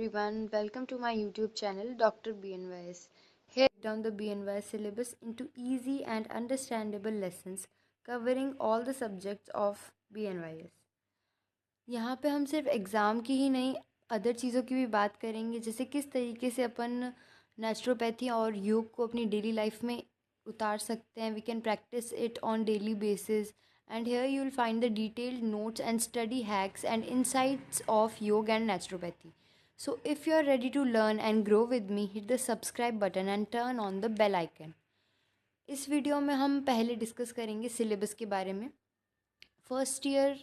everyone, welcome to my YouTube channel Dr. BNYS. Here I break down the BNYS syllabus into easy and understandable lessons covering all the subjects of BNYS. यहाँ पे हम सिर्फ exam की ही नहीं other चीज़ों की भी बात करेंगे, जैसे किस तरीके से अपन नेचुरोपैथी और योग को अपनी डेली लाइफ में उतार सकते हैं. We can practise it on daily basis. And here you will find the detailed notes and study hacks and insights of yoga and naturopathy. So if you are ready to learn and grow with me, hit the subscribe button and turn on the bell icon. इस video में हम पहले discuss करेंगे syllabus के बारे में. First year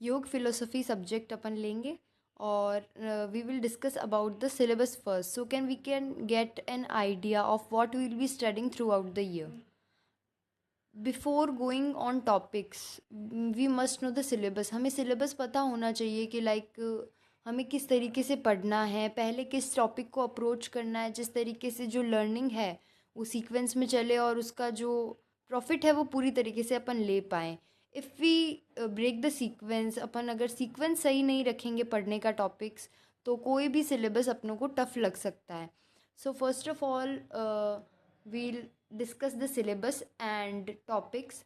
योग philosophy subject अपन लेंगे और we will discuss about the syllabus first, so we can get an idea of what we will be studying throughout the year. Before going on topics we must know the syllabus. हमें syllabus पता होना चाहिए कि हमें किस तरीके से पढ़ना है, पहले किस टॉपिक को अप्रोच करना है, जिस तरीके से जो लर्निंग है वो सीक्वेंस में चले और उसका जो प्रॉफिट है वो पूरी तरीके से अपन ले पाएँ. If we break the sequence, अपन अगर सीक्वेंस सही नहीं रखेंगे पढ़ने का टॉपिक्स, तो कोई भी सिलेबस अपनों को टफ लग सकता है. So first of all we'll discuss the syllabus and topics.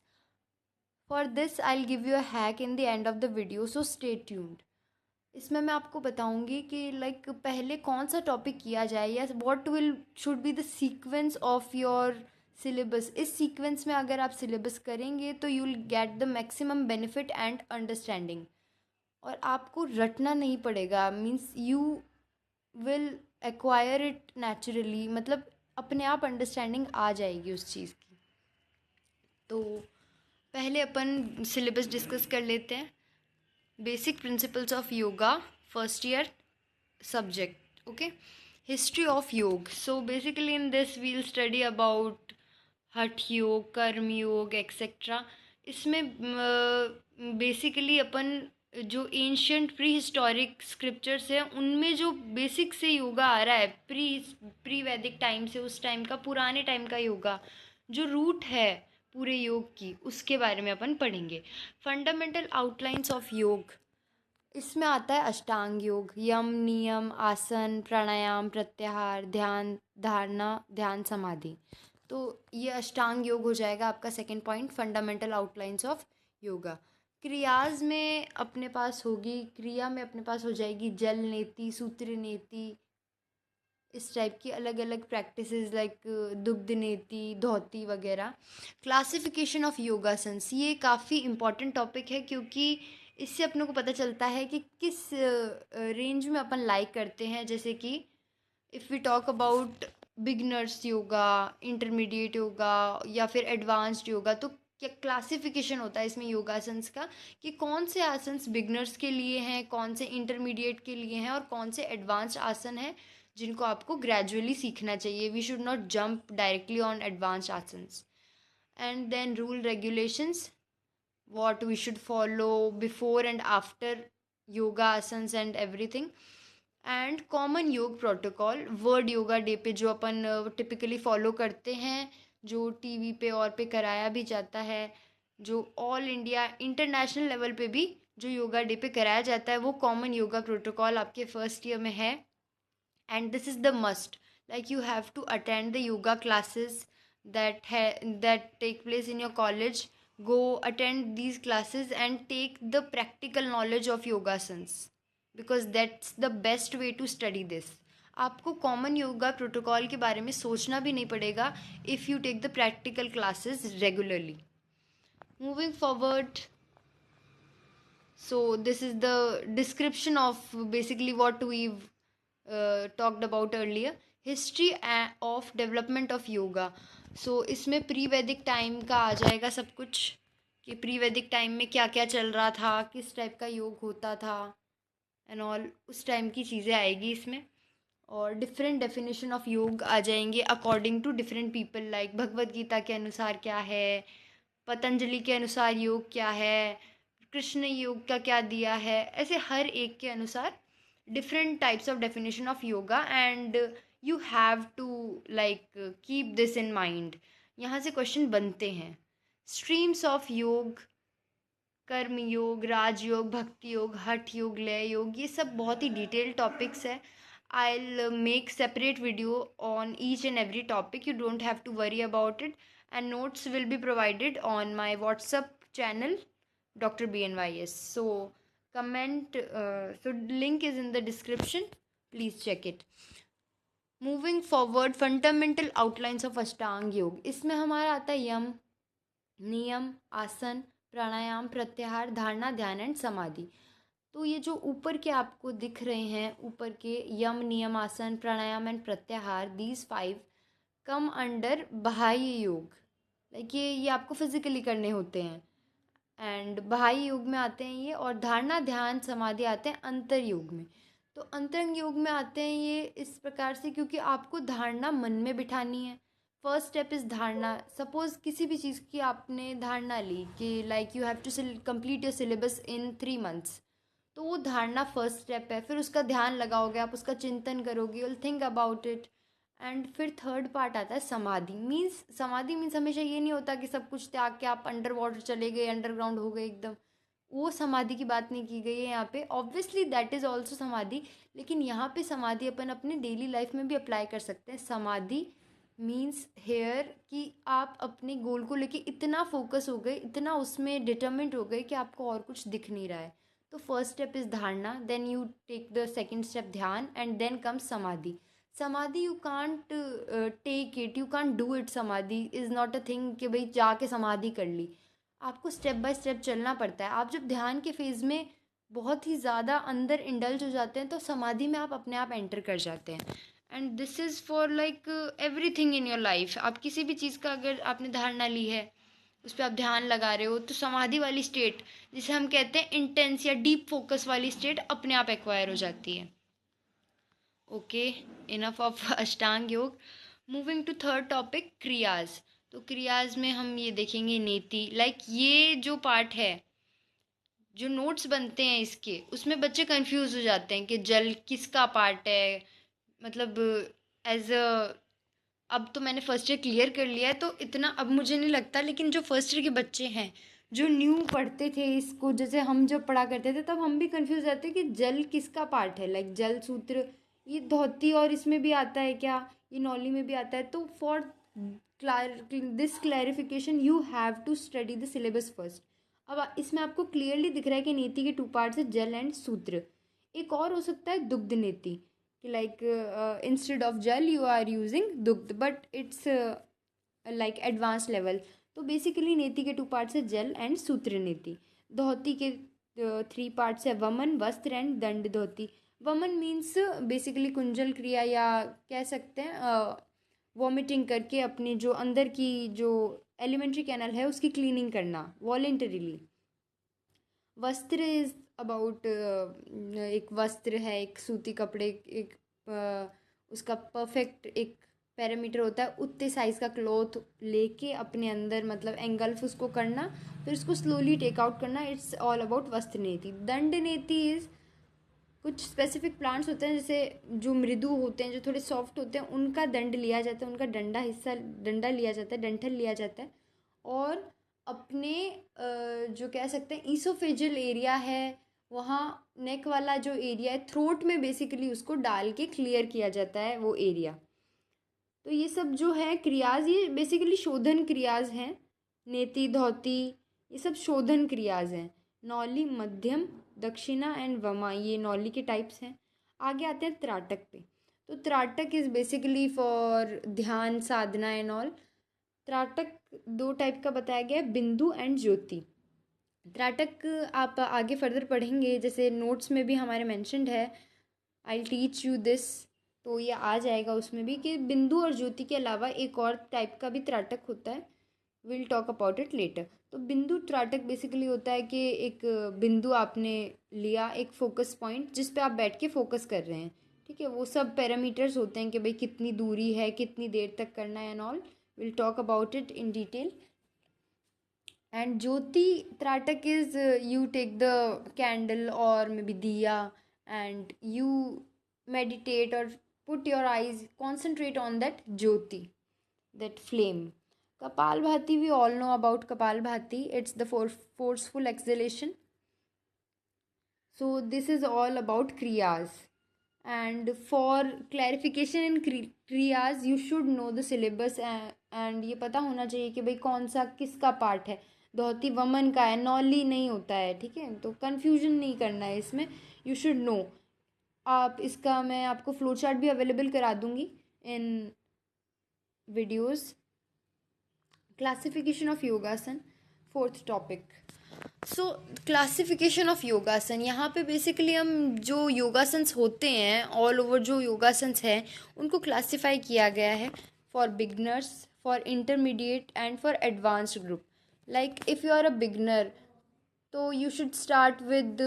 For this I'll give you a hack in the end of the video, so stay tuned. इसमें मैं आपको बताऊंगी कि पहले कौन सा टॉपिक किया जाए या what will should be the sequence of your syllabus. इस सीक्वेंस में अगर आप सिलेबस करेंगे तो you will get the maximum benefit and understanding. और आपको रटना नहीं पड़ेगा, means you will acquire it naturally, मतलब अपने आप अंडरस्टैंडिंग आ जाएगी उस चीज़ की. तो पहले अपन सिलेबस डिस्कस कर लेते हैं. Basic principles of yoga first year subject. Okay, history of yoga. So basically in this we'll study about hatha yoga, कर्म योग एक्सेट्रा. इसमें बेसिकली अपन जो एंशियंट प्री हिस्टोरिक स्क्रिप्चर्स हैं उनमें जो बेसिक से योगा आ रहा है, प्री वैदिक टाइम से, उस टाइम का, पुराने टाइम का योगा जो रूट है पूरे योग की, उसके बारे में अपन पढ़ेंगे. फंडामेंटल आउटलाइंस ऑफ योग. इसमें आता है अष्टांग योग, यम, नियम, आसन, प्राणायाम, प्रत्याहार, ध्यान, धारणा, ध्यान समाधि. तो ये अष्टांग योग हो जाएगा आपका second point, fundamental outlines of yoga. Kriyas में अपने पास होगी, क्रिया में अपने पास हो जाएगी जल नेति, सूत्र नेति, इस टाइप की अलग अलग प्रैक्टिसेस लाइक दुग्ध नेति, धोती वगैरह. क्लासिफिकेशन ऑफ योगासन्स, ये काफ़ी इम्पॉर्टेंट टॉपिक है क्योंकि इससे अपने को पता चलता है कि किस रेंज में अपन लाइक करते हैं. जैसे कि if we talk about beginners yoga, intermediate yoga या फिर एडवांस्ड योगा, तो क्या क्लासिफिकेशन होता है इसमें योगासन्स का कि कौन से आसन्स बिगनर्स के लिए हैं, कौन से इंटरमीडिएट के लिए हैं और कौन से एडवांस्ड आसन हैं जिनको आपको ग्रेजुअली सीखना चाहिए. We should not jump directly on advanced asanas. And then rule regulations, what we should follow before and after yoga asanas and everything. And common योग प्रोटोकॉल, वर्ल्ड योगा डे पे जो अपन टिपिकली फॉलो करते हैं, जो टीवी पे और पे कराया भी जाता है, जो ऑल इंडिया इंटरनेशनल लेवल पे भी जो योगा डे पे कराया जाता है, वो कॉमन योगा प्रोटोकॉल आपके फर्स्ट ईयर में है. And this is the must, like you have to attend the yoga classes that take place in your college. Go attend these classes and take the practical knowledge of yogasans because that's the best way to study this. आपको common yoga protocol के बारे में सोचना भी नहीं पड़ेगा if you take the practical classes regularly. Moving forward, so this is the description of basically what we've talked about earlier. History of development of yoga. So इसमें pre वैदिक time का आ जाएगा सब कुछ कि प्री वैदिक टाइम में क्या क्या चल रहा था, किस टाइप का योग होता था एंड ऑल, उस टाइम की चीज़ें आएगी इसमें. और डिफरेंट डेफिनेशन ऑफ योग आ जाएंगे according to different people, like Bhagavad Gita के अनुसार क्या है, पतंजलि के अनुसार योग क्या है, कृष्ण योग का क्या दिया है, ऐसे हर एक के अनुसार different types of definition of yoga and you have to keep this in mind. यहाँ से क्वेश्चन बनते हैं. स्ट्रीम्स ऑफ योग, कर्म योग, राज योग, भक्ति योग, हठ योग, लय योग, ये सब बहुत ही डिटेल्ड टॉपिक्स है. I'll make separate video on each and every topic. You don't have to worry about it. And notes will be provided on my WhatsApp channel, Dr. BNYS. So comment. So link is in the description. Please check it. Moving forward, fundamental outlines of अष्टांग योग. इसमें हमारा आता है यम, नियम, आसन, प्राणायाम, प्रत्याहार, धारणा, ध्यान एंड समाधि. तो ये जो ऊपर के आपको दिख रहे हैं, ऊपर के यम, नियम, आसन, प्राणायाम एंड प्रत्याहार, दीज 5 कम अंडर बाह्य योग. लाइक ये आपको फिजिकली करने होते हैं एंड बाह्य योग में आते हैं ये. और धारणा, ध्यान, समाधि आते हैं अंतर योग में. तो अंतरंग योग में आते हैं ये इस प्रकार से, क्योंकि आपको धारणा मन में बिठानी है. First step is dharana. Suppose किसी भी चीज़ की आपने धारणा ली कि like you have to complete your syllabus in 3 months, तो वो धारणा फर्स्ट स्टेप है. फिर उसका ध्यान लगाओगे, आप उसका चिंतन करोगे, will think about it. And फिर थर्ड पार्ट आता है समाधि. समाधि मीन्स हमेशा ये नहीं होता कि सब कुछ त्याग के आप अंडर वाटर चले गए, अंडरग्राउंड हो गए एकदम. वो समाधि की बात नहीं की गई है यहाँ पे. ऑब्वियसली दैट इज़ ऑल्सो समाधि, लेकिन यहाँ पे समाधि अपन अपने डेली लाइफ में भी अप्लाई कर सकते हैं. समाधि मीन्स हेयर कि आप अपने गोल को लेके इतना फोकस हो गए, इतना उसमें डिटर्मिंड हो गए कि आपको और कुछ दिख नहीं रहा है. तो first step is dharana, then you take the second step dhyana, and then comes samadhi. Samadhi you can't take it, you can't do it. Samadhi is not a thing कि भाई जाके समाधि कर ली. आपको स्टेप बाय स्टेप चलना पड़ता है. आप जब ध्यान के फेज़ में बहुत ही ज़्यादा अंदर इंडल्ज हो जाते हैं तो समाधि में आप अपने आप एंटर कर जाते हैं. And this is for like everything in your life. आप किसी भी चीज़ का अगर आपने धारणा ली है, उस पर आप ध्यान लगा रहे हो, तो समाधि वाली स्टेट, जिसे हम कहते हैं इंटेंस या डीप फोकस वाली स्टेट, अपने आप एक्वायर हो जाती है. ओके, इनफ ऑफ अष्टांग योग. Moving to third topic, क्रियाज. तो क्रियाज में हम ये देखेंगे नेति. लाइक ये जो पार्ट है, जो नोट्स बनते हैं इसके, उसमें बच्चे कंफ्यूज हो जाते हैं कि जल किसका पार्ट है. मतलब एज अ, अब तो मैंने फर्स्ट ईयर क्लियर कर लिया है तो इतना अब मुझे नहीं लगता, लेकिन जो फर्स्ट ईयर के बच्चे हैं जो न्यू पढ़ते थे इसको, जैसे हम जब पढ़ा करते थे तब हम भी कंफ्यूज रहते कि जल किसका पार्ट है. लाइक जल सूत्र, ये धोती और इसमें भी आता है क्या, ये नौली में भी आता है. तो for this clarification you have to study the syllabus first. अब इसमें आपको क्लियरली दिख रहा है कि नीति के 2 पार्ट्स है, जल एंड सूत्र. एक और हो सकता है दुग्ध नीति, कि लाइक इंस्टेड ऑफ जल यू आर यूजिंग दुग्ध, but it's like advance level. तो बेसिकली नीति के 2 पार्ट्स है, जल एंड सूत्र नीति. धोती के 3 पार्ट्स है, वमन, वस्त्र एंड दंड धोती. वमन मीन्स बेसिकली कुंजल क्रिया, या कह सकते हैं वॉमिटिंग करके अपनी जो अंदर की जो एलिमेंट्री कैनल है उसकी क्लीनिंग करना वॉलेंटरीली. वस्त्र इज अबाउट एक वस्त्र है, एक सूती कपड़े, एक उसका परफेक्ट एक पैरामीटर होता है, उतने साइज़ का क्लॉथ लेके अपने अंदर मतलब एंगल्फ उसको करना, फिर उसको स्लोली टेक आउट करना. इट्स ऑल अबाउट वस्त्र नीति. दंड नीति इज़ कुछ स्पेसिफिक प्लांट्स होते हैं जैसे जो मृदु होते हैं, जो थोड़े सॉफ्ट होते हैं, उनका दंड लिया जाता है, उनका डंडा लिया जाता है, डंठल लिया जाता है. और अपने जो कह सकते हैं ईसोफेजियल एरिया है, वहाँ नेक वाला जो एरिया है, थ्रोट में बेसिकली उसको डाल के क्लियर किया जाता है वो एरिया. तो ये सब जो है क्रियाज, ये बेसिकली शोधन क्रियाज हैं. नेति, धोती, ये सब शोधन क्रियाज हैं. नौली, मध्यम, दक्षिणा एंड वमा, ये नौली के टाइप्स हैं. आगे आते हैं त्राटक पे. तो त्राटक इज़ बेसिकली फॉर ध्यान, साधना एंड ऑल. त्राटक 2 टाइप का बताया गया है, बिंदु एंड ज्योति. त्राटक आप आगे फर्दर पढ़ेंगे, जैसे नोट्स में भी हमारे मेंशन्ड है, आई टीच यू दिस. तो ये आ जाएगा उसमें भी कि बिंदु और ज्योति के अलावा एक और टाइप का भी त्राटक होता है. Will talk about it later. तो बिंदु त्राटक बेसिकली होता है कि एक बिंदु आपने लिया, एक फोकस पॉइंट जिस पे आप बैठ के फोकस कर रहे हैं. ठीक है, वो सब पैरामीटर्स होते हैं कि भाई कितनी दूरी है, कितनी देर तक करना है and all. Will talk about it in detail. And Jyoti Tratak is you take the candle or maybe diya and you meditate or put your eyes, concentrate on that Jyoti, that flame. Kapalbhati, we all know about Kapalbhati. It's the forceful exhalation. So this is all about Kriyas. And for clarification in क्रियाज you should know the syllabus and ये पता होना चाहिए कि भाई कौन सा किसका part है। धोती वमन का है, नॉली नहीं होता है, ठीक है, तो कन्फ्यूजन नहीं करना है इसमें, यू शुड नो। आप इसका मैं आपको फ्लो चार्ट भी अवेलेबल करा दूंगी इन वीडियोस। क्लासिफिकेशन ऑफ योगासन, fourth topic. So classification of योगासन, यहाँ पे बेसिकली हम जो योगासन्स होते हैं ऑल ओवर जो योगासन्स हैं उनको क्लासिफाई किया गया है for beginners, for intermediate and for advanced group. Like if you are a beginner तो you should start with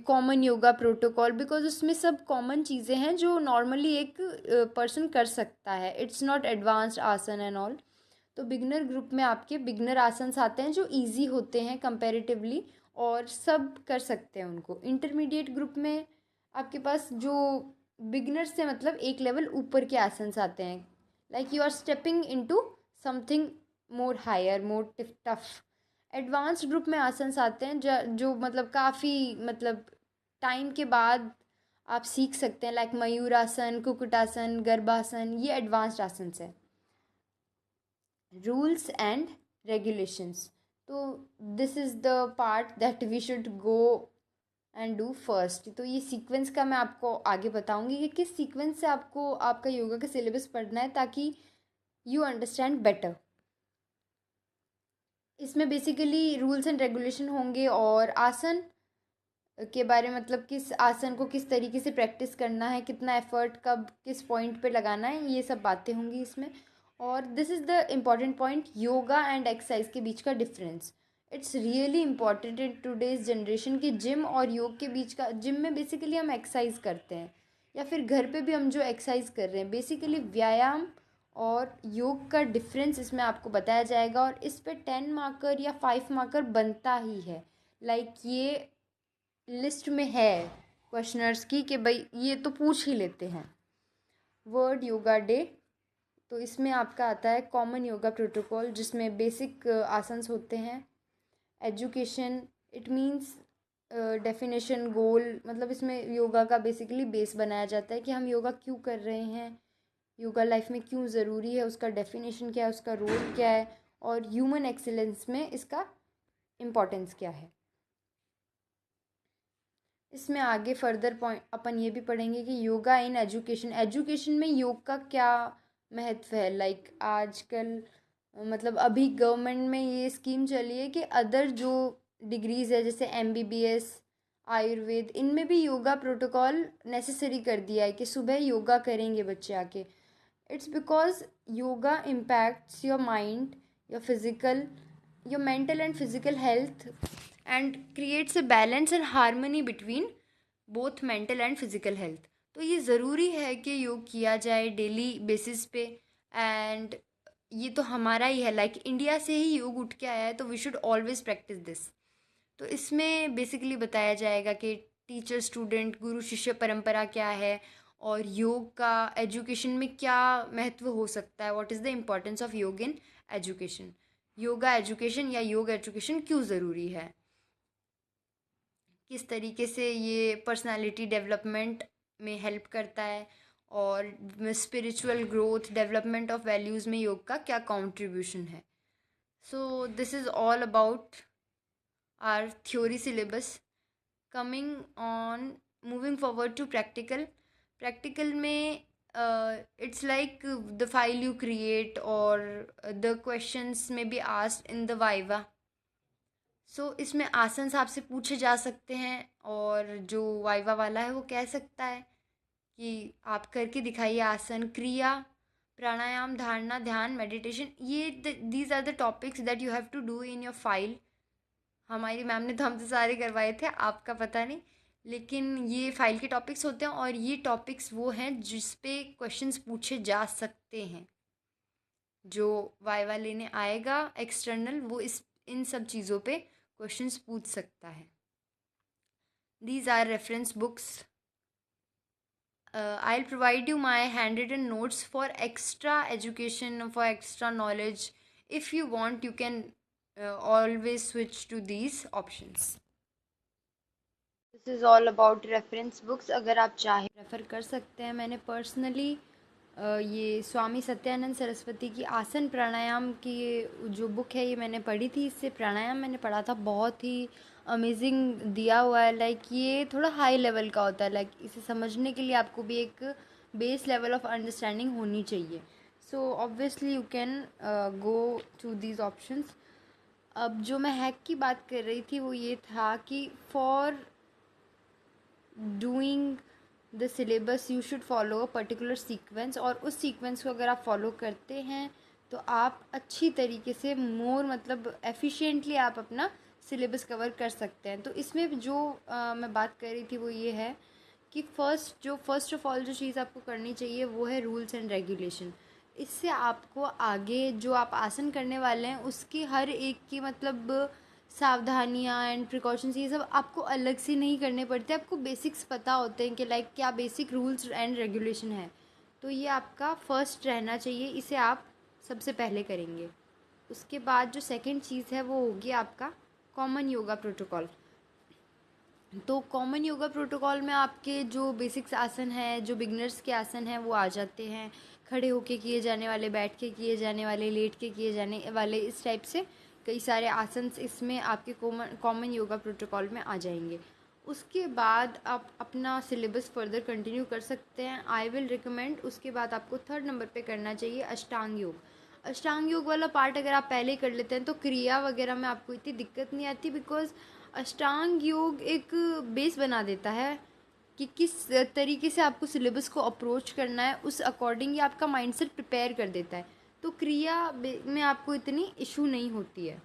common yoga protocol, because उसमें सब कॉमन चीज़ें हैं जो नॉर्मली एक पर्सन कर सकता है। इट्स नॉट एडवांस्ड आसन एंड ऑल। तो बिगनर ग्रुप में आपके बिगनर आसन्स आते हैं जो इजी होते हैं कंपैरेटिवली और सब कर सकते हैं उनको। इंटरमीडिएट ग्रुप में आपके पास जो बिगनर से मतलब एक लेवल ऊपर के आसन्स आते हैं, like you are stepping into something more higher, more tough. Advanced group में आसन्स आते हैं जो मतलब काफ़ी मतलब टाइम के बाद आप सीख सकते हैं, लाइक मयूरासन, कुकुटासन, गर्भासन, ये एडवांस्ड आसन्स है। रूल्स एंड रेगुलेशंस, तो this is the part that we should go and do first. तो ये सीक्वेंस का मैं आपको आगे बताऊंगी कि किस सीक्वेंस से आपको आपका योगा का सिलेबस पढ़ना है ताकि यू अंडरस्टैंड बेटर। इसमें बेसिकली रूल्स एंड रेगुलेशन होंगे और आसन के बारे में, मतलब किस आसन को किस तरीके से प्रैक्टिस करना है, कितना एफर्ट कब किस पॉइंट पे लगाना है, ये सब बातें होंगी इसमें। और this is the important point, yoga and exercise के बीच का difference. It's really important in today's generation कि जिम और योग के बीच का, जिम में बेसिकली हम एक्सरसाइज करते हैं या फिर घर पे भी हम जो एक्सरसाइज कर रहे हैं, बेसिकली व्यायाम और योग का डिफरेंस इसमें आपको बताया जाएगा। और इस पे 10 मार्कर या 5 मार्कर बनता ही है। लाइक ये लिस्ट में है क्वेश्चनर्स की कि भाई ये तो पूछ ही लेते हैं। वर्ल्ड योगा डे, तो इसमें आपका आता है कॉमन योगा प्रोटोकॉल जिसमें बेसिक आसन्स होते हैं। एजुकेशन, इट मीन्स डेफिनेशन, गोल, मतलब इसमें योगा का बेसिकली बेस बनाया जाता है कि हम योगा क्यों कर रहे हैं, योगा लाइफ में क्यों ज़रूरी है, उसका डेफिनेशन क्या है, उसका रोल क्या है, और ह्यूमन एक्सीलेंस में इसका इम्पोर्टेंस क्या है। इसमें आगे फर्दर पॉइंट अपन ये भी पढ़ेंगे कि योगा इन एजुकेशन, एजुकेशन में योग का क्या महत्व है। लाइक आजकल मतलब अभी गवर्नमेंट में ये स्कीम चली है कि अदर जो डिग्रीज़ है जैसे एमबीबीएस, आयुर्वेद, इनमें भी योगा प्रोटोकॉल नेसेसरी कर दिया है कि सुबह योगा करेंगे बच्चे आके। It's because yoga impacts your mind, your physical, your mental and physical health and creates a balance and harmony between both mental and physical health. तो ये ज़रूरी है कि योग किया जाए डेली बेसिस पे। एंड ये तो हमारा ही है, लाइक इंडिया से ही योग उठ के आया है, तो we should always practise this. तो इसमें बेसिकली बताया जाएगा कि टीचर स्टूडेंट गुरु शिष्य परंपरा क्या है और योग का एजुकेशन में क्या महत्व हो सकता है, what is the importance of योग इन एजुकेशन, योगा एजुकेशन या योग एजुकेशन क्यों ज़रूरी है, किस तरीके से ये पर्सनालिटी डेवलपमेंट में हेल्प करता है, और spiritual growth development of values में योग का क्या कंट्रीब्यूशन है। So this is all about our theory syllabus. Coming on, moving forward to practical. Practical में it's like the file you create और the questions may be asked in the viva. So इसमें आसन्स आपसे पूछे जा सकते हैं और जो वाइवा वाला है वो कह सकता है कि आप करके दिखाइए आसन, क्रिया, प्राणायाम, धारणा, ध्यान, मेडिटेशन, ये these are the topics that you have to do in your file. हमारी मैम ने तो हमसे सारे करवाए थे, आपका पता नहीं, लेकिन ये फाइल के टॉपिक्स होते हैं और ये टॉपिक्स वो हैं जिस पे क्वेश्चंस पूछे जा सकते हैं। जो वाइवा लेने आएगा एक्सटर्नल वो इस इन सब चीज़ों पे क्वेश्चंस पूछ सकता है। These are reference books. I'll provide you my handwritten notes for extra education, for extra knowledge. If you want, you can always switch to these options. This is all about reference books, अगर आप चाहें refer कर सकते हैं। मैंने personally ये स्वामी सत्यानंद सरस्वती की आसन प्राणायाम की ये जो बुक है ये मैंने पढ़ी थी। इससे प्राणायाम मैंने पढ़ा था, बहुत ही अमेजिंग दिया हुआ है। लाइक ये थोड़ा हाई लेवल का होता है, लाइक इसे समझने के लिए आपको भी एक बेस लेवल ऑफ अंडरस्टैंडिंग होनी चाहिए। So obviously you can go to these options. अब जो मैं हैक की बात कर रही थी वो ये था कि for doing the syllabus you should follow a particular sequence, और उस सीक्वेंस को अगर आप फॉलो करते हैं तो आप अच्छी तरीके से मोर मतलब एफिशिएंटली आप अपना सिलेबस कवर कर सकते हैं। तो इसमें जो मैं बात कर रही थी वो ये है कि फर्स्ट ऑफ ऑल जो चीज़ आपको करनी चाहिए वो है रूल्स एंड रेगुलेशन। इससे आपको आगे जो आप आसन करने वाले हैं उसकी हर एक की मतलब सावधानियाँ एंड प्रिकॉशंस ये सब आपको अलग से नहीं करने पड़ते, आपको बेसिक्स पता होते हैं कि लाइक क्या बेसिक रूल्स एंड रेगुलेशन है। तो ये आपका फर्स्ट रहना चाहिए, इसे आप सबसे पहले करेंगे। उसके बाद जो सेकंड चीज़ है वो होगी आपका कॉमन योगा प्रोटोकॉल। तो कॉमन योगा प्रोटोकॉल में आपके जो बेसिक्स आसन हैं, जो बिगनर्स के आसन हैं वो आ जाते हैं। खड़े होके किए जाने वाले, बैठ के किए जाने वाले, लेट के किए जाने वाले, इस टाइप से कई सारे आसन इसमें आपके कॉमन योगा प्रोटोकॉल में आ जाएंगे। उसके बाद आप अपना सिलेबस फर्दर कंटिन्यू कर सकते हैं। आई विल रिकमेंड उसके बाद आपको थर्ड नंबर पे करना चाहिए अष्टांग योग। अष्टांग योग वाला पार्ट अगर आप पहले ही कर लेते हैं तो क्रिया वगैरह में आपको इतनी दिक्कत नहीं आती, बिकॉज अष्टांग योग एक बेस बना देता है कि किस तरीके से आपको सिलेबस को अप्रोच करना है, उस अकॉर्डिंग ही आपका माइंडसेट प्रिपेयर कर देता है। तो क्रिया में आपको इतनी इशू नहीं होती है।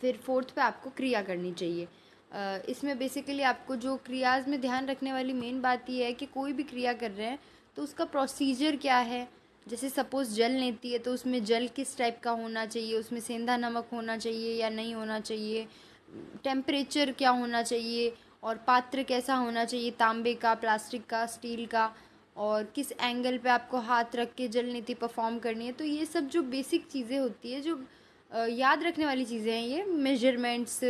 फिर फोर्थ पे आपको क्रिया करनी चाहिए। इसमें बेसिकली आपको जो क्रियाज में ध्यान रखने वाली मेन बात ये है कि कोई भी क्रिया कर रहे हैं तो उसका प्रोसीजर क्या है। जैसे सपोज़ जल लेती है तो उसमें जल किस टाइप का होना चाहिए, उसमें सेंधा नमक होना चाहिए या नहीं होना चाहिए, टेम्परेचर क्या होना चाहिए, और पात्र कैसा होना चाहिए, तांबे का, प्लास्टिक का, स्टील का, और किस एंगल पे आपको हाथ रख के जल नीति परफॉर्म करनी है। तो ये सब जो बेसिक चीज़ें होती है, जो याद रखने वाली चीज़ें हैं, ये मेजरमेंट्स,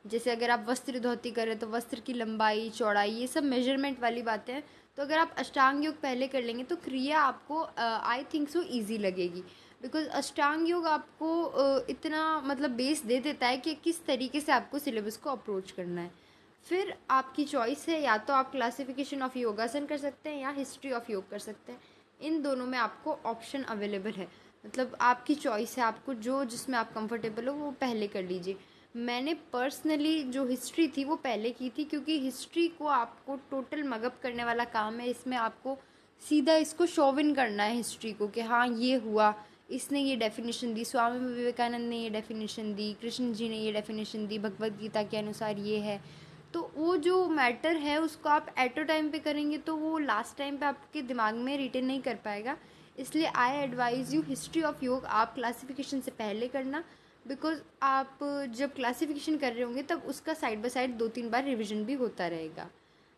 जैसे अगर आप वस्त्र धोती करें तो वस्त्र की लंबाई चौड़ाई, ये सब मेजरमेंट वाली बातें हैं। तो अगर आप अष्टांग योग पहले कर लेंगे तो क्रिया आपको आई थिंक सो ईजी लगेगी, बिकॉज अष्टांग योग आपको इतना मतलब बेस दे देता है कि किस तरीके से आपको सिलेबस को अप्रोच करना है। फिर आपकी चॉइस है, या तो आप क्लासिफिकेशन ऑफ योगासन कर सकते हैं या हिस्ट्री ऑफ योग कर सकते हैं। इन दोनों में आपको ऑप्शन अवेलेबल है, मतलब आपकी चॉइस है, आपको जो जिसमें आप कंफर्टेबल हो वो पहले कर लीजिए। मैंने पर्सनली जो हिस्ट्री थी वो पहले की थी, क्योंकि हिस्ट्री को आपको टोटल मगअप करने वाला काम है। इसमें आपको सीधा इसको शोविन करना है हिस्ट्री को, कि हाँ ये हुआ, इसने ये डेफिनेशन दी, स्वामी विवेकानंद ने ये डेफिनेशन दी, कृष्ण जी ने ये डेफिनेशन दी, भगवत गीता के अनुसार ये है। तो वो जो मैटर है उसको आप एट अ टाइम पे करेंगे तो वो लास्ट टाइम पे आपके दिमाग में रिटेन नहीं कर पाएगा। इसलिए आई एडवाइज़ यू हिस्ट्री ऑफ योग आप क्लासिफिकेशन से पहले करना, बिकॉज आप जब क्लासिफिकेशन कर रहे होंगे तब उसका side by side 2-3 bar revision भी होता रहेगा।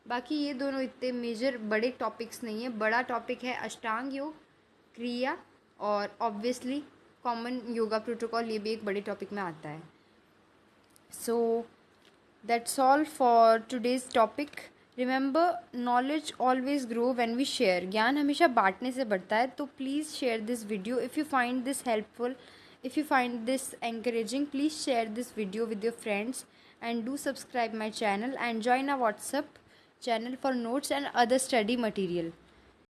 बाकी ये दोनों इतने मेजर बड़े टॉपिक्स नहीं है। बड़ा टॉपिक है अष्टांग योग, क्रिया, और ऑब्वियसली कॉमन योगा प्रोटोकॉल, ये भी एक बड़े टॉपिक में आता है। So that's all for today's topic. Remember, knowledge always grow when we share. ज्ञान हमेशा बांटने से बढ़ता है। तो please share this video if you find this helpful, if you find this encouraging, please share this video with your friends, and do subscribe my channel and join our WhatsApp channel for notes and other study material.